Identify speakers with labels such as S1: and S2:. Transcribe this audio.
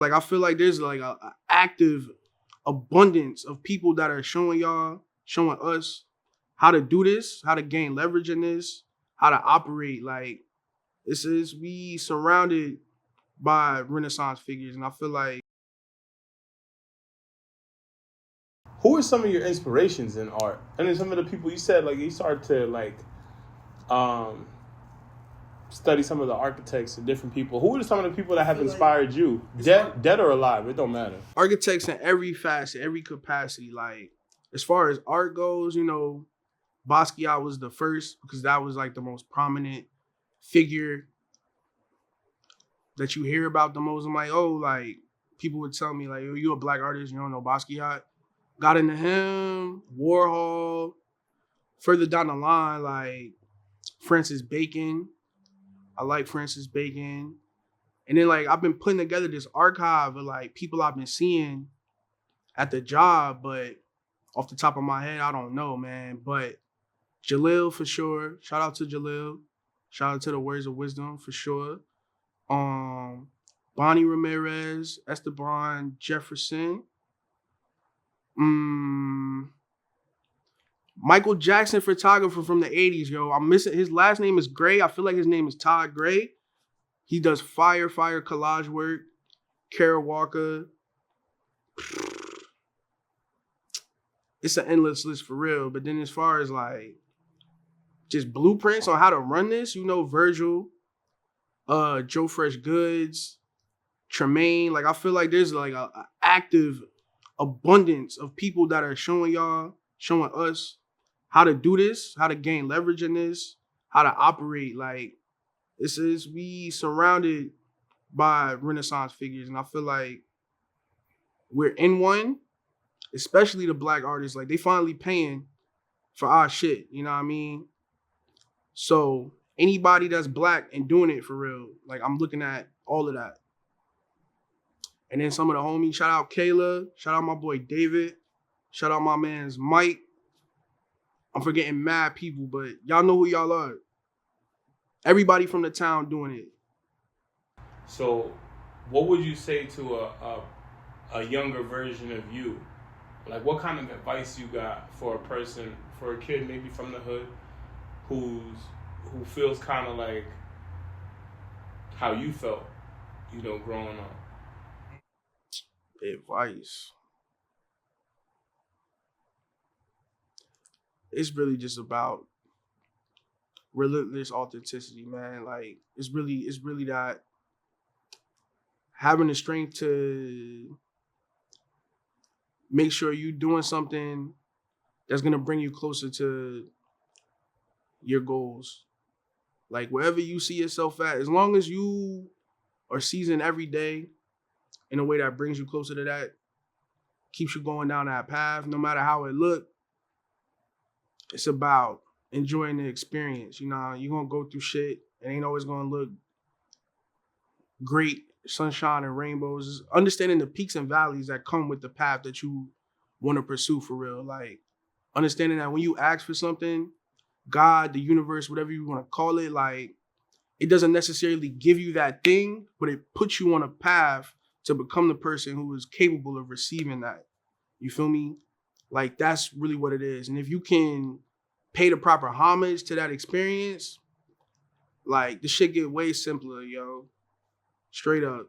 S1: Like I feel like there's like a active abundance of people that are showing us how to do this, how to gain leverage in this, how to operate. Like this is we surrounded by Renaissance figures, and I feel like
S2: Who are some of your inspirations in art? And then some of the people you said like you started to like um study some of the architects and different people. Who are some of the people that have inspired you? Dead or alive? It don't matter.
S1: architects in every facet, every capacity. Like as far as art goes, Basquiat was the first because that was like the most prominent figure that you hear about the most. I'm like, oh, like people would tell me like, oh, you a black artist, you don't know Basquiat. Got into him, Warhol. Further down the line, like Francis Bacon. I like Francis Bacon. And then like I've been putting together this archive of like people I've been seeing at the job, but off the top of my head, I don't know, man. But Jalil for sure. Shout out to Jalil. Shout out to the Words of Wisdom for sure. Um, Bonnie Ramirez, Esteban Jefferson. Mm, Michael Jackson photographer from the 80s, yo. I'm missing his last name is Gray. I feel like his name is Todd Gray. He does fire collage work. Kara Walker. It's an endless list for real. But then as far as like just blueprints on how to run this, Virgil, Joe Fresh Goods, Tremaine. Like I feel like there's like a active abundance of people that are showing us how to do this, how to gain leverage in this, how to operate. Like this is we surrounded by Renaissance figures, and I feel like we're in one, especially the black artists. Like they finally paying for our shit. You know what I mean? So anybody that's black and doing it for real, like I'm looking at all of that. And then some of the homies, shout out Kayla, shout out my boy David, shout out my man's Mike. I'm forgetting mad people, but y'all know who y'all are. Everybody from the town doing it.
S2: So, what would you say to a younger version of you? Like, what kind of advice you got for a person, for a kid maybe from the hood, who feels kind of like how you felt, growing up?
S1: Advice. It's really just about relentless authenticity, man. Like it's really that having the strength to make sure you're doing something that's gonna bring you closer to your goals. Like wherever you see yourself at, as long as you are seasoned every day in a way that brings you closer to that, keeps you going down that path, no matter how it look, it's about enjoying the experience. You're gonna go through shit. It ain't always gonna look great, sunshine and rainbows. It's understanding the peaks and valleys that come with the path that you want to pursue for real. Like understanding that when you ask for something, God, the universe, whatever you want to call it, like it doesn't necessarily give you that thing, but it puts you on a path to become the person who is capable of receiving that. You feel me? Like that's really what it is. And if you can pay the proper homage to that experience, like the shit get way simpler, yo. Straight up.